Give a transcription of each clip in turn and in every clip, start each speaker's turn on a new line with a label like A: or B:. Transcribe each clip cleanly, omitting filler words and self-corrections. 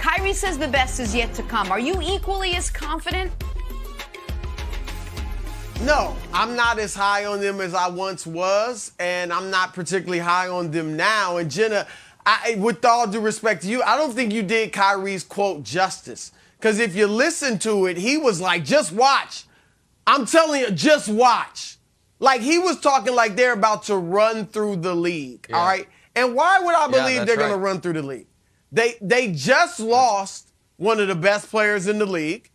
A: Kyrie says the best is yet to come. Are you equally as confident?
B: No, I'm not as high on them as I once was, and I'm not particularly high on them now. And Jenna, with all due respect to you, I don't think you did Kyrie's quote justice. Because if you listen to it, he was like, just watch. I'm telling you, just watch. Like, he was talking like they're about to run through the league, all right? And why would I believe they're going to run through the league? They just lost one of the best players in the league,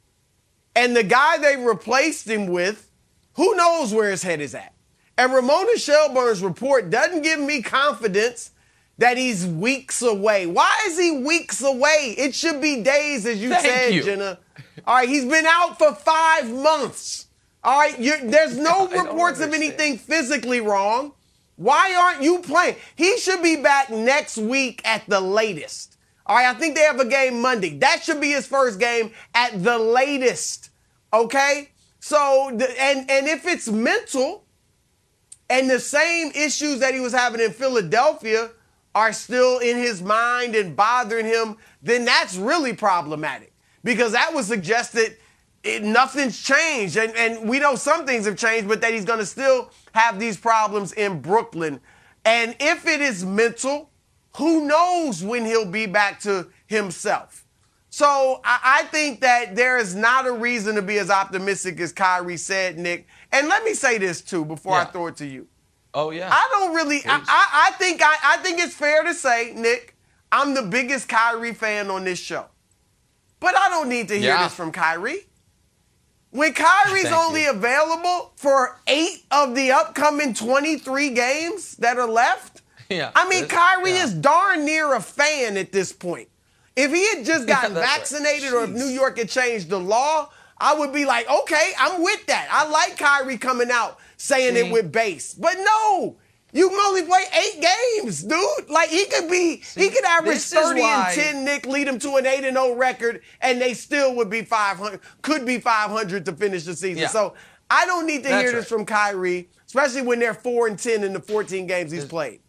B: and the guy they replaced him with, who knows where his head is at? And Ramona Shelburne's report doesn't give me confidence that he's weeks away. Why is he weeks away? It should be days, as you said, Jenna. All right, he's been out for 5 months. All right, there's no reports of anything physically wrong. Why aren't you playing? He should be back next week at the latest. All right, I think they have a game Monday. That should be his first game at the latest, okay? So, and if it's mental and the same issues that he was having in Philadelphia are still in his mind and bothering him, then that's really problematic because that would suggest that nothing's changed. And we know some things have changed, but that he's going to still have these problems in Brooklyn. And if it is mental, who knows when he'll be back to himself. So I think that there is not a reason to be as optimistic as Kyrie said, Nick. And let me say this, too, before I throw it to you.
C: Oh, yeah.
B: I don't really – I think it's fair to say, Nick, I'm the biggest Kyrie fan on this show. But I don't need to hear this from Kyrie. When Kyrie's only available for 8 of the upcoming 23 games that are left, I mean, Kyrie is darn near a fan at this point. If he had just gotten vaccinated or if New York had changed the law, I would be like, okay, I'm with that. I like Kyrie coming out saying it with bass. But no, you can only play 8 games, dude. Like, he could average 30 and 10, Nick, lead him to an 8-0 record, and they still would be 500, could be 500 to finish the season. So I don't need to hear this from Kyrie, especially when they're 4-10 in the 14 games he's played.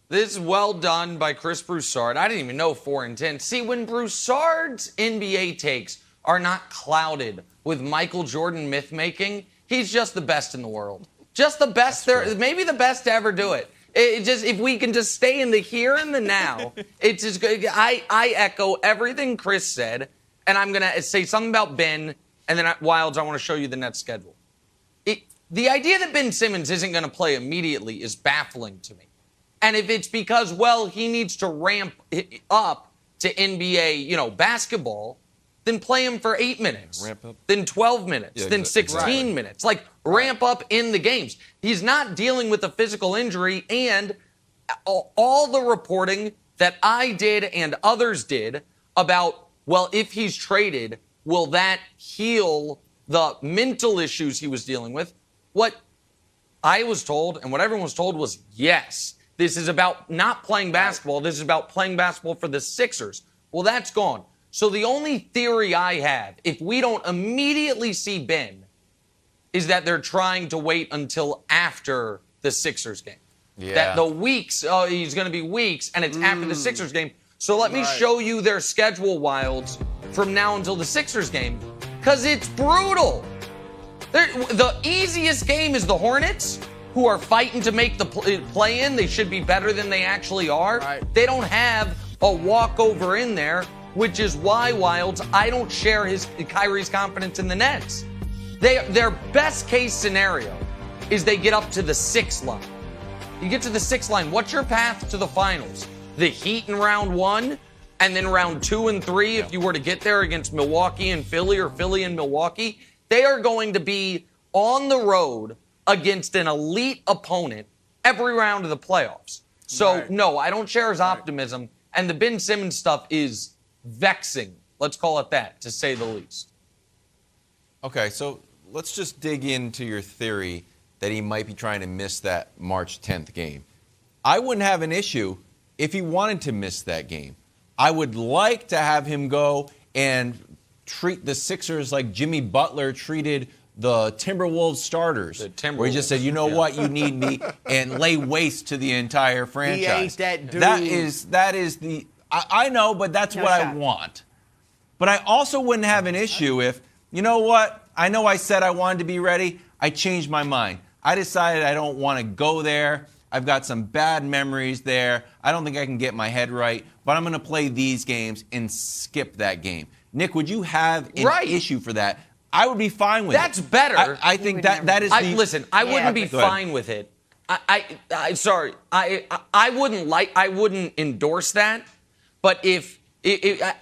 C: This is well done by Chris Broussard. I didn't even know 4-10. See, when Broussard's NBA takes are not clouded with Michael Jordan myth-making, he's just the best in the world. Just the best there, maybe the best to ever do it. It just, if we can just stay in the here and the now, it's just good. I echo everything Chris said, and I'm going to say something about Ben, and then Wilds, I want to show you the Nets schedule. The idea that Ben Simmons isn't going to play immediately is baffling to me. And if it's because, well, he needs to ramp up to NBA, basketball, then play him for 8 minutes, then 12 minutes, then 16 minutes. Like, ramp up in the games. He's not dealing with a physical injury, and all the reporting that I did and others did about, well, if he's traded, will that heal the mental issues he was dealing with? What I was told and what everyone was told was yes. This is about not playing basketball. This is about playing basketball for the Sixers. Well, that's gone. So the only theory I have, if we don't immediately see Ben, is that they're trying to wait until after the Sixers game. That the weeks, he's going to be weeks, and it's after the Sixers game. So let me show you their schedule, Wilds, from now until the Sixers game, because it's brutal. The easiest game is the Hornets, who are fighting to make the play-in. They should be better than they actually are. They don't have a walkover in there, which is why, Wilds, I don't share Kyrie's confidence in the Nets. Their best case scenario is they get up to the 6th line. You get to the 6th line, what's your path to the finals? The Heat in round 1, and then round 2 and 3, if you were to get there against Milwaukee and Philly or Philly and Milwaukee, they are going to be on the road against an elite opponent every round of the playoffs. So, no, I don't share his optimism, and the Ben Simmons stuff is vexing, let's call it that, to say the least.
D: Okay, so let's just dig into your theory that he might be trying to miss that March 10th game. I wouldn't have an issue if he wanted to miss that game. I would like to have him go and treat the Sixers like Jimmy Butler treated the Timberwolves starters, where he just said, you know what, you need me, and lay waste to the entire franchise.
B: He ain't that dude.
D: That is the I know, but that's
A: No
D: what
A: shot.
D: I want. But I also wouldn't have an issue if, you know what? I know I said I wanted to be ready. I changed my mind. I decided I don't want to go there. I've got some bad memories there. I don't think I can get my head right. But I'm going to play these games and skip that game. Nick, would you have an issue for that? I would be fine with
C: That's
D: it.
C: better.
D: I think that is the...
C: Listen, I wouldn't be fine with it. Sorry. I wouldn't endorse that. But I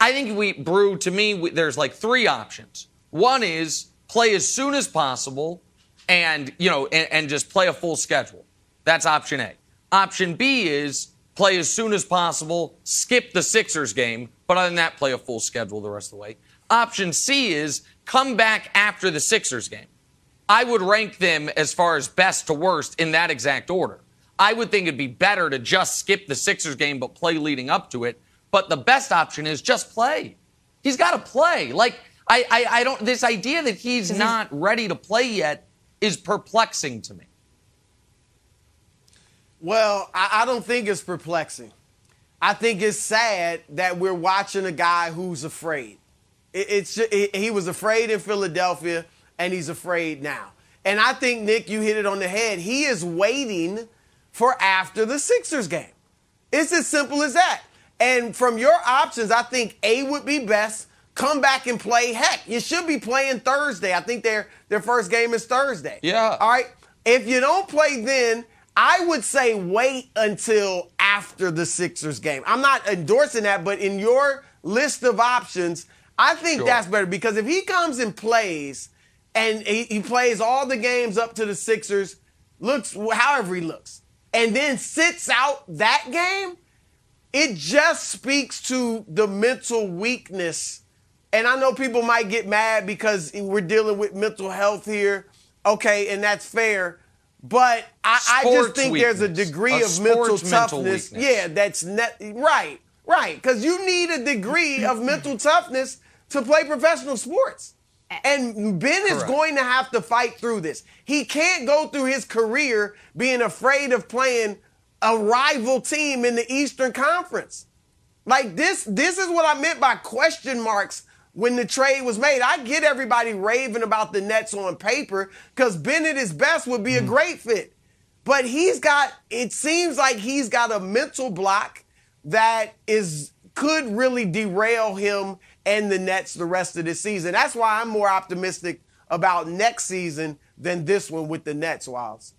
C: think to me, there's like three options. One is play as soon as possible and just play a full schedule. That's option A. Option B is play as soon as possible, skip the Sixers game, but other than that, play a full schedule the rest of the way. Option C is come back after the Sixers game. I would rank them as far as best to worst in that exact order. I would think it'd be better to just skip the Sixers game but play leading up to it. But the best option is just play. He's got to play. Like, I don't, this idea that he's not ready to play yet is perplexing to me.
B: Well, I don't think it's perplexing. I think it's sad that we're watching a guy who's afraid. He was afraid in Philadelphia, and he's afraid now. And I think, Nick, you hit it on the head. He is waiting for after the Sixers game. It's as simple as that. And from your options, I think A would be best. Come back and play. Heck, you should be playing Thursday. I think their first game is Thursday.
C: Yeah.
B: All right. If you don't play then, I would say wait until after the Sixers game. I'm not endorsing that, but in your list of options, I think that's better because if he comes and plays and he plays all the games up to the Sixers, looks however he looks, and then sits out that game, it just speaks to the mental weakness. And I know people might get mad because we're dealing with mental health here. Okay, and that's fair. But I just think there's a degree of mental toughness. Yeah, that's right. Because you need a degree of mental toughness to play professional sports. And Ben is going to have to fight through this. He can't go through his career being afraid of playing a rival team in the Eastern Conference. Like this is what I meant by question marks when the trade was made. I get everybody raving about the Nets on paper because Ben at his best would be a great fit. But it seems like he's got a mental block that could really derail him and the Nets the rest of this season. That's why I'm more optimistic about next season than this one with the Nets, Wilds.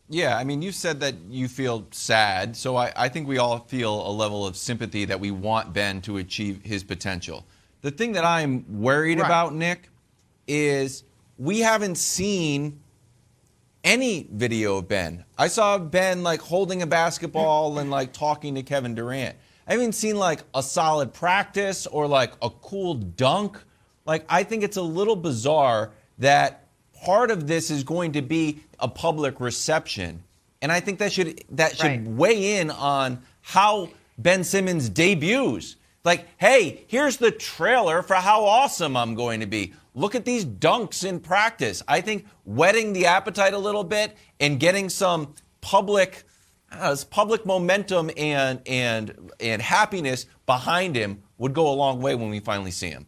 D: Yeah, I mean, you said that you feel sad, so I think we all feel a level of sympathy that we want Ben to achieve his potential. The thing that I'm worried about, Nick, is we haven't seen any video of Ben. I saw Ben, like, holding a basketball and, like, talking to Kevin Durant. I haven't seen, like, a solid practice or, like, a cool dunk. Like, I think it's a little bizarre that part of this is going to be a public reception. And I think that should weigh in on how Ben Simmons debuts. Like, hey, here's the trailer for how awesome I'm going to be. Look at these dunks in practice. I think whetting the appetite a little bit and getting some public momentum and happiness behind him would go a long way when we finally see him.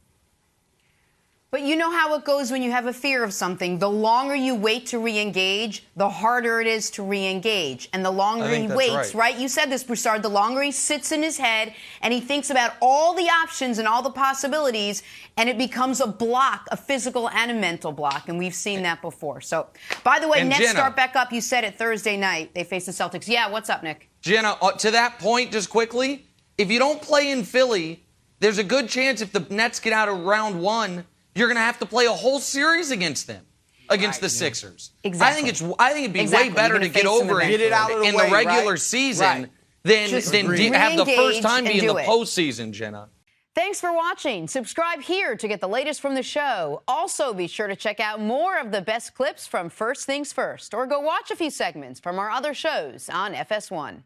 A: But you know how it goes when you have a fear of something. The longer you wait to re-engage, the harder it is to re-engage. And the longer he waits, right? You said this, Broussard, the longer he sits in his head and he thinks about all the options and all the possibilities, and it becomes a block, a physical and a mental block. And we've seen that before. So, by the way, and Nets Jenna, start back up. You said it Thursday night. They face the Celtics. Yeah, what's up, Nick?
C: Jenna, to that point, just quickly, if you don't play in Philly, there's a good chance if the Nets get out of round one, you're going to have to play a whole series against them, against the Sixers.
A: Exactly.
C: I think it'd be way better to get over it in the regular season than have the first time be in the postseason, Jenna.
A: Thanks for watching. Subscribe here to get the latest from the show. Also, be sure to check out more of the best clips from First Things First, or go watch a few segments from our other shows on FS1.